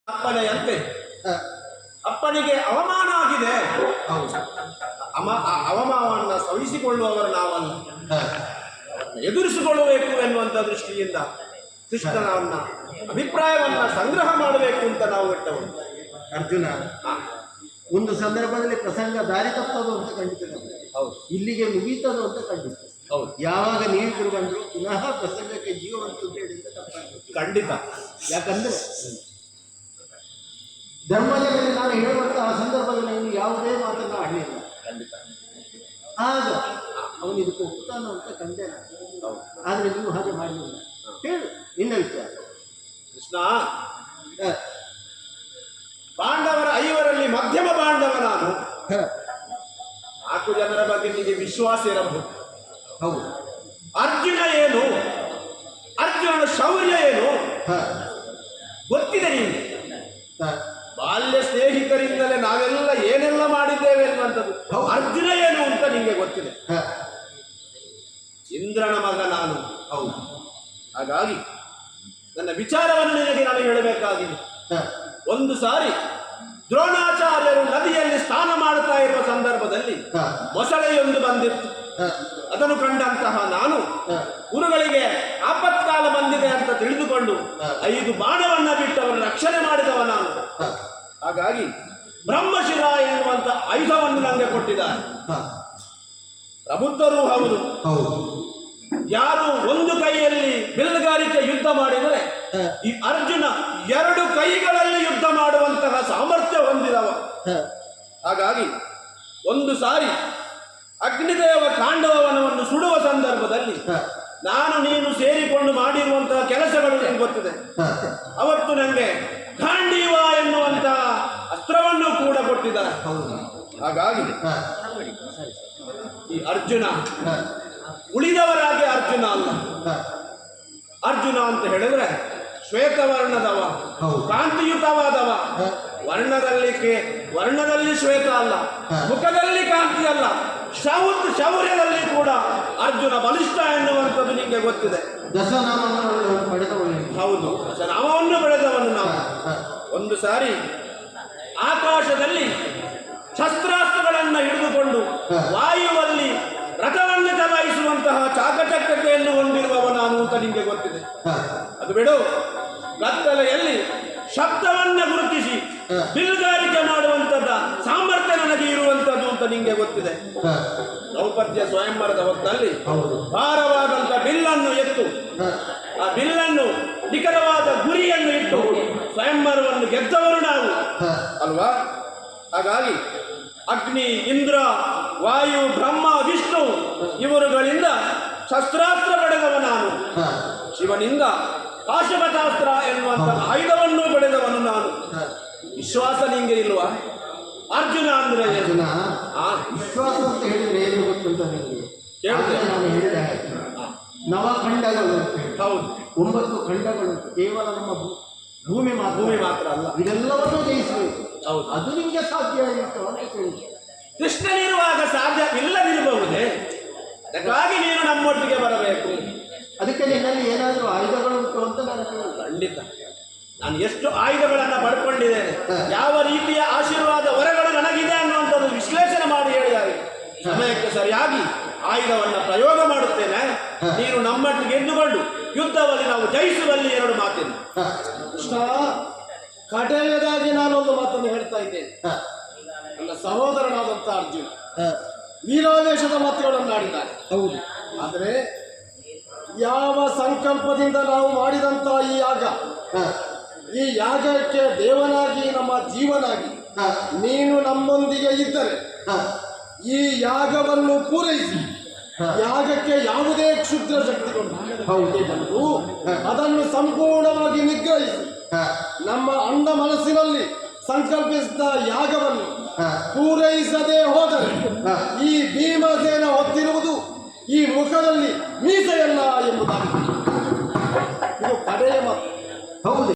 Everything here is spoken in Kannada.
ಅಪ್ಪನೆಯಂತೆ ಅಪ್ಪನಿಗೆ ಅವಮಾನ ಆಗಿದೆ. ಅವಮಾನವನ್ನ ಸಹಿಸಿಕೊಳ್ಳುವವರು ನಾವಲ್ಲ, ಎದುರಿಸಿಕೊಳ್ಳಬೇಕು ಎನ್ನುವಂತ ದೃಷ್ಟಿಯಿಂದ ಕೃಷ್ಣನವನ್ನ ಅಭಿಪ್ರಾಯವನ್ನ ಸಂಗ್ರಹ ಮಾಡಬೇಕು ಅಂತ ನಾವು ಇಟ್ಟವರು. ಅರ್ಜುನ ಒಂದು ಸಂದರ್ಭದಲ್ಲಿ ಪ್ರಸಂಗ ದಾರಿ ತಪ್ಪದು ಅಂತ ಖಂಡಿತ, ಹೌದು, ಇಲ್ಲಿಗೆ ಮುಗೀತದು ಅಂತ ಖಂಡಿತ. ಹೌದು, ಯಾವಾಗ ನೀರು ಬಂದ್ರು ಪುನಃ ಪ್ರಸಂಗಕ್ಕೆ ಜೀವವಂತ ಹೇಳಿದ್ರೆ ತಪ್ಪಾಗುತ್ತೆ ಖಂಡಿತ. ಯಾಕಂದ್ರೆ ಧರ್ಮದಲ್ಲಿ ನಾನು ಹೇಳುವಂತಹ ಸಂದರ್ಭದಲ್ಲಿ ಅವನು ಯಾವುದೇ ಮಾತನ್ನ ಆಡಲಿಲ್ಲ. ಖಂಡಿತ ಆಗ ಅವನು ಇದಕ್ಕೆ ಒಪ್ಪುತ್ತಾನೋ ಅಂತ ಕಂಡೆ. ಆದ್ರೆ ನೀವು ಹಾಗೆ ಮಾಡಲಿಲ್ಲ. ಹೇಳು ನಿನ್ನ ವಿಚಾರ. ಕೃಷ್ಣ, ಪಾಂಡವರ 5ರಲ್ಲಿ ಮಧ್ಯಮ ಪಾಂಡವ ನಾನು. 4 ಜನರ ಬಗ್ಗೆ ನಿಮಗೆ ವಿಶ್ವಾಸ ಇರಬಹುದು. ಹೌದು. ಅರ್ಜುನ ಏನು, ಅರ್ಜುನನ ಶೌರ್ಯ ಏನು ಗೊತ್ತಿದೆ ನಿಮಗೆ. ಬಾಲ್ಯ ಸ್ನೇಹಿತರಿಂದಲೇ ನಾವೆಲ್ಲ ಏನೆಲ್ಲ ಮಾಡಿದ್ದೇವೆ ಎನ್ನುವಂಥದ್ದು. ಅರ್ಜುನ ಏನು ಅಂತ ನಿಮಗೆ ಗೊತ್ತಿದೆ. ಇಂದ್ರನ ಮಗ ನಾನು. ಹೌದು. ಹಾಗಾಗಿ ನನ್ನ ವಿಚಾರವನ್ನು ನಿನಗೆ ನಾನು ಹೇಳಬೇಕಾಗಿದೆ. ಒಂದು ಸಾರಿ ದ್ರೋಣಾಚಾರ್ಯರು ನದಿಯಲ್ಲಿ ಸ್ನಾನ ಮಾಡುತ್ತಾ ಇರುವ ಸಂದರ್ಭದಲ್ಲಿ ಮೊಸಳೆಯೊಂದು ಬಂದಿತ್ತು. ಅದನ್ನು ಕಂಡಂತಹ ನಾನು ಗುರುಗಳಿಗೆ ಆಪತ್ಕಾಲ ಬಂದಿದೆ ಅಂತ ತಿಳಿದುಕೊಂಡು 5 ಬಾಣವನ್ನ ಬಿಟ್ಟು ಅವರ ರಕ್ಷಣೆ ಮಾಡಿದವ ನಾನು. ಹಾಗಾಗಿ ಬ್ರಹ್ಮಶಿರ ಎನ್ನುವಂತ ಆಯುಧವನ್ನು ನನಗೆ ಕೊಟ್ಟಿದ್ದಾರೆ. ಪ್ರಬುದ್ಧರು ಹೌದು. ಯಾರು ಒಂದು ಕೈಯಲ್ಲಿ ಬಿಲ್ಲುಗಾರಿಕೆ ಯುದ್ಧ ಮಾಡಿದರೆ ಈ ಅರ್ಜುನ 2 ಕೈಗಳಲ್ಲಿ ಯುದ್ಧ ಮಾಡುವಂತಹ ಸಾಮರ್ಥ್ಯ ಹೊಂದಿದವ. ಹಾಗಾಗಿ ಒಂದು ಸಾರಿ ಅಗ್ನಿದೇವ ಕಾಂಡವನವನ್ನು ಸುಡುವ ಸಂದರ್ಭದಲ್ಲಿ ನಾನು ನೀನು ಸೇರಿಕೊಂಡು ಮಾಡಿರುವಂತಹ ಕೆಲಸಗಳು ನನಗೆ ಗೊತ್ತಿದೆ. ಅವತ್ತು ನನಗೆ ಗಾಂಡೀವ ಎನ್ನುವಂತಹ ಅಸ್ತ್ರವನ್ನು ಕೂಡ ಕೊಟ್ಟಿದ್ದಾರೆ. ಹಾಗಾಗಿ ಈ ಅರ್ಜುನ ಉಳಿದವರಾಗಿ ಅರ್ಜುನ ಅಲ್ಲ. ಅರ್ಜುನ ಅಂತ ಹೇಳಿದ್ರೆ ಶ್ವೇತವರ್ಣದವ, ಕಾಂತಿಯುತವಾದವ. ವರ್ಣದಲ್ಲಿ ಶ್ವೇತ ಅಲ್ಲ, ಮುಖದಲ್ಲಿ ಕಾಂತಿ ಅಲ್ಲ, ಶೌರ್ಯದಲ್ಲಿ ಕೂಡ ಅರ್ಜುನ ಬಲಿಷ್ಠ ಎನ್ನುವಂಥದ್ದು ನಿಮಗೆ ಗೊತ್ತಿದೆ. ಹೌದು, ದಶನಾಮವನ್ನು ಬೆಳೆದವನು ನಾವು. ಒಂದು ಸಾರಿ ಆಕಾಶದಲ್ಲಿ ಶಸ್ತ್ರಾಸ್ತ್ರಗಳನ್ನು ಹಿಡಿದುಕೊಂಡು ವಾಯುವಲ್ಲಿ ರಥವನ್ನು ಚಲಾಯಿಸುವಂತಹ ಚಾಕಚಕ್ಯತೆಯನ್ನು ಹೊಂದಿರುವವ ನಾನು ಅಂತ ನಿಮಗೆ ಗೊತ್ತಿದೆ. ಅದು ಬಿಡು, ಕತ್ತಲೆಯಲ್ಲಿ ಶಬ್ದವನ್ನ ಗುರುತಿಸಿ ಬಿಲ್ಲುಗಾರಿಕೆ ಮಾಡುವಂತದ್ದ ಸಾಮರ್ಥ್ಯ ನನಗೆ ಇರುವಂತದ್ದು ಅಂತ ನಿಮಗೆ ಗೊತ್ತಿದೆ. ದ್ರೌಪದಿಯ ಸ್ವಯಂವರದ ಹೊತ್ತಲ್ಲಿ ಭಾರವಾದಂತ ಬಿಲ್ಲನ್ನು ಎತ್ತು, ಆ ಬಿಲ್ಲನ್ನು ನಿಖರವಾದ ಗುರಿಯನ್ನು ಇಟ್ಟು ಸ್ವಯಂವರವನ್ನು ಗೆದ್ದವರು ನಾವು ಅಲ್ವಾ. ಹಾಗಾಗಿ ಅಗ್ನಿ, ಇಂದ್ರ, ವಾಯು, ಬ್ರಹ್ಮ, ವಿಷ್ಣು ಇವರುಗಳಿಂದ ಶಸ್ತ್ರಾಸ್ತ್ರ ಪಡೆದವ ನಾನು. ಶಿವನಿಂದ ಪಾಶುಪತಾಸ್ತ್ರ ಎನ್ನುವಂತ ಆಯುಧವನ್ನು ಪಡೆದವನು ನಾನು. ವಿಶ್ವಾಸ ನಿಂಗೆ ಇಲ್ವಾ? ಅರ್ಜುನ ಅಂದ್ರೆ ವಿಶ್ವಾಸ ಅಂತ ಹೇಳಿದ್ರೆ ಏನು ಗೊತ್ತುಂಟ ನಿಮಗೆ? ನಾನು ಹೇಳಿದ ನವಖಂಡಗಳು. ಹೌದು, 9 ಖಂಡಗಳು. ಕೇವಲ ನಮ್ಮ ಭೂಮಿ ಮಾತ್ರ ಅಲ್ಲ, ಇದೆಲ್ಲವನ್ನೂ ಜಯಿಸಬೇಕು. ಹೌದು, ಅದು ನಿಮಗೆ ಸಾಧ್ಯ ಆಗಿತ್ತು ಅಂತ ಹೇಳಿ. ಕೃಷ್ಣನಿರುವಾಗ ಸಾಧ್ಯವಿಲ್ಲದಿರಬಹುದೇ? ಅದಕ್ಕಾಗಿ ನೀನು ನಮ್ಮೊಟ್ಟಿಗೆ ಬರಬೇಕು. ಅದಕ್ಕೆ ನಿನ್ನಲ್ಲಿ ಏನಾದರೂ ಆಯುಧಗಳುಂಟು ಅಂತ ನಾನು ಖಂಡಿತ. ನಾನು ಎಷ್ಟು ಆಯುಧಗಳನ್ನು ಪಡ್ಕೊಂಡಿದ್ದೇನೆ, ಯಾವ ರೀತಿಯ ಆಶೀರ್ವಾದ ವರಗಳು ನನಗಿದೆ ಅನ್ನುವಂಥದ್ದು ವಿಶ್ಲೇಷಣೆ ಮಾಡಿ ಹೇಳಿದ್ದಾರೆ. ಸಮಯಕ್ಕೆ ಸರಿಯಾಗಿ ಆಯುಧವನ್ನು ಪ್ರಯೋಗ ಮಾಡುತ್ತೇನೆ. ನೀನು ನಮ್ಮೊಟ್ಟಿಗೆ ಎದ್ದುಕೊಂಡು ಯುದ್ಧದಲ್ಲಿ ನಾವು ಜಯಿಸುವಲ್ಲಿ 2 ಮಾತಿಲ್ಲ. ಕೃಷ್ಣ, ಕಡೆಯದಾಗಿ ನಾನೊಂದು ಮಾತನ್ನು ಹೇಳ್ತಾ ಇದ್ದೇನೆ. ನನ್ನ ಸಹೋದರನಾದಂಥ ಅರ್ಜುನ ವೀರಾವೇಶದ ಮಾತುಗಳನ್ನು ಆಡಿದ್ದಾರೆ. ಹೌದು, ಆದರೆ ಯಾವ ಸಂಕಲ್ಪದಿಂದ ನಾವು ಮಾಡಿದಂಥ ಈ ಯಾಗಕ್ಕೆ ದೇವನಾಗಿ ನಮ್ಮ ಜೀವನಾಗಿ ನೀನು ನಮ್ಮೊಂದಿಗೆ ಇದ್ದರೆ ಈ ಯಾಗವನ್ನು ಪೂರೈಸಿ ಯಾಗಕ್ಕೆ ಯಾವುದೇ ಕ್ಷುದ್ರ ಶಕ್ತಿಗಳು ಅದನ್ನು ಸಂಪೂರ್ಣವಾಗಿ ನಿಗ್ರಹಿಸಿ ನಮ್ಮ ಅಂಡ ಮನಸ್ಸಿನಲ್ಲಿ ಸಂಕಲ್ಪಿಸಿದ ಯಾಗವನ್ನು ಪೂರೈಸದೆ ಹೋದರೆ ಈ ಭೀಮಸೇನ ಹೊತ್ತಿರುವುದು ಈ ಮುಖದಲ್ಲಿ ಮೀಸೆಯಲ್ಲ ಎಂಬುದಾಗಿ ಇದು ಕಡೆಯ ಮಾತು. ಹೌದು.